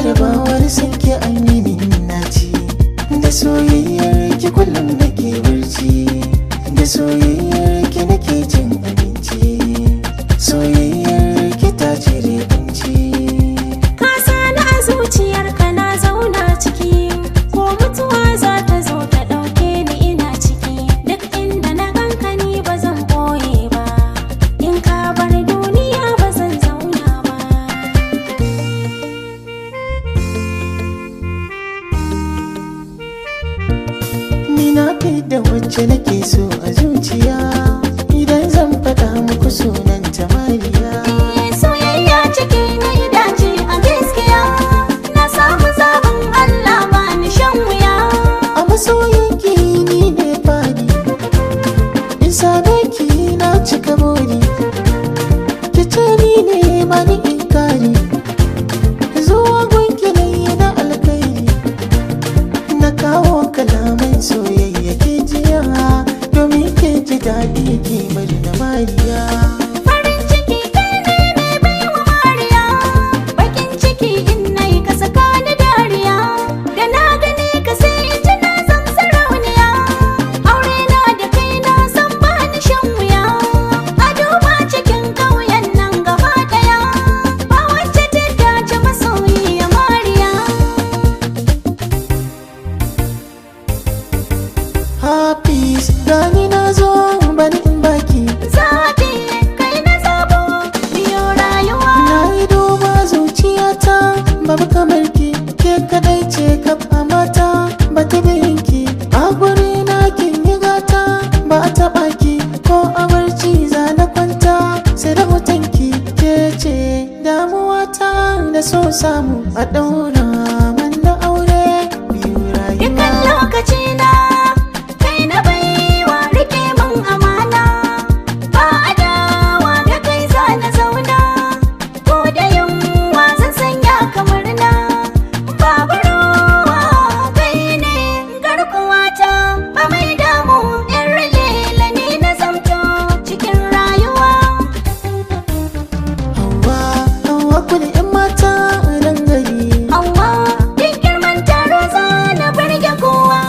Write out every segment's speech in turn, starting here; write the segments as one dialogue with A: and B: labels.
A: jarabawar sanke an yi min naci, da soyayyar ki kullum nake barci, da soyayyar ki nake cin abinci, soyayyar ki ta cire kunci.
B: Ka sani a zuciyarka na zauna ciki, ko mutuwa za ta zo ta ɗauke ni ina ciki. Duk inda na ganka ni ba zan ɓoye ba, in ka bar duniya ba zan zauna ba.
A: Ni na da wacce nake so a zuciya, idan zan faɗa muku sunanta Mariya.
B: Soyayya ciki na yi dace a gaskiya, na samu zaɓin Allah ba ni shan wuya.
A: A masoyinki ni ne fadi, in same ki na cika buri, ki ce ni ne mani inkari, zuwa gunki na yi na alkairi, na kawo kalaman soyayya ke jiya, domin ke ji daɗi ki bari na Mariya.
B: Farin ciki kai ne mai baiwa Mariya, bakin ciki in nayi ka saka ni dariya, da na gane ka sai in ji na zam sarauniya. Aure na da kai na san ba ni shan wuya, a duba cikin ƙauyen nan gaba ɗaya, ba wacce ta dace masoyiya Mariya.
A: Hafiz gani na zo bani in baki,
B: Zaɓi kai na zabo biyo rayuwa.
A: na yi duba zuciyata babu kamar ki, ke kadai ce kaf a mata ba ta ki, a guri na kin yi gata ba a taɓa ki, ko a barci za na kwanta sai da hotonki, ke ce damuwata da so samu a ɗaura man da aure biyu
B: Dukkan
A: rayuwa.
B: lokaci na kai na baiwa, rike min amana, ba adawa da kai za na zauna, ko da yunwa zan sanya kamar na, babu rowa kai ne garkuwata, ba mai damu in lela ni na zamto cikin rayuwa.
A: Hauwa, Hauwa kuli 'yan mata nan gari,
B: Amma duk girman taro za na burge kowa.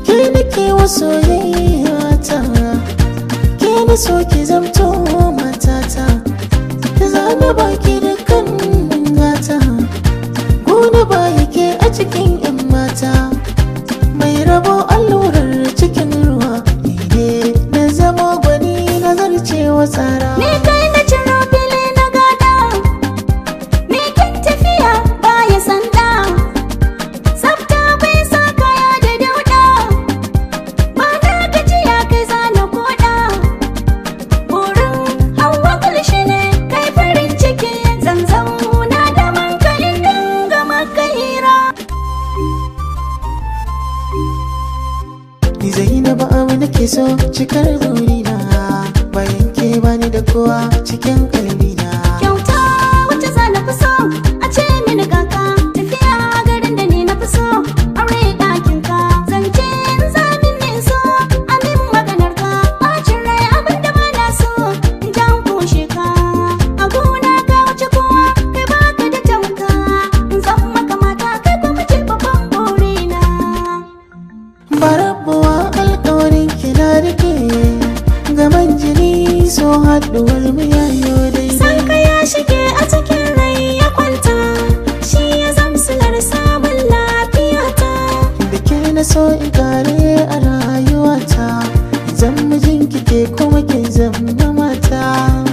A: ke nake wa soyayyata, ke na so ki zamto matata, za na baki dukkan gata, gona ba yake a cikin 'yan mata, mai rabo allurar cikin ruwa, ni ne na zama gwani na zarcewa tsara.
B: Ni kai na ciro fili na gada, ni kin tafiya baya sanda, tsafta bai sa kaya da dauda, ba na gajiya kai zana koda. Burin Hauwa kulshi ne kai farin ciki, zan zauna da mankalin dinga maka hira.
A: Ni Zainabu abu nake so cikar burina, bayan ke bani da kowa cikin kalbina.
B: Kyauta wacce za na fi so, a ce mini kaka, tafiya garin da ni na fi so, aure ɗakin ka, zance in zamin ne so, amin maganar ka, ɓacin rai abin da ba na so, in jan kushe ka, a gona ka wuce kowa, kai baka da tamka, in zan maka mata kai kuma ce babban burina.
A: Barabuwa alkawarin kina rike, gaman jini so haɗuwar mu yayo
B: San
A: daidai.
B: ka ya shige a cikin rai ya kwanta, shi ya zamsilar samun lafiyata.
A: Da ke na so in kare a rayuwata, zan mijin kike kuma kin zama mata.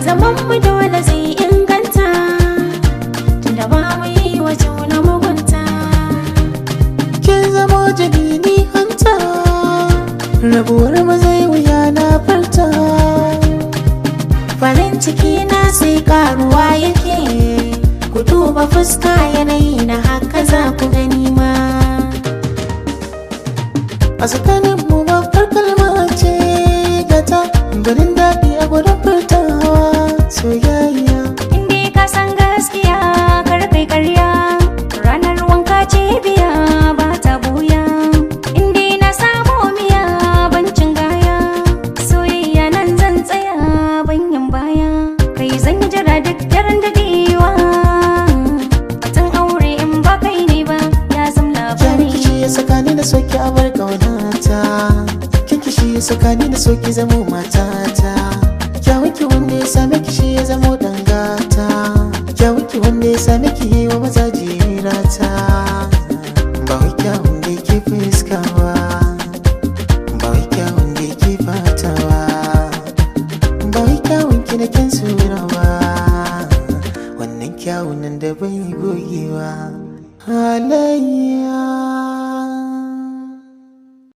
B: Zaman mu dole zai inganta, tunda ba mu yi wa juna mugunta.
A: Kin zamo jini ni hanta, rabuwar mu zai wuya na farta.
B: Farin ciki na sai karuwa yake, ku duba fuska yanayi na haka za ku gani ma.
A: A tsakanin mu babbar kalma ce gata, ganin daɗi a gudun furtawa soyayya.
B: Inda ka san gaskiya kar kai karya, ranar wanka ce biya ba ta buya. Inda na samu miya bancin gaya, soyayya nan zan tsaya banyan baya. Kai zan jira duk daren dadewa, batun aure in baka
A: saka ni na so ki zamo mata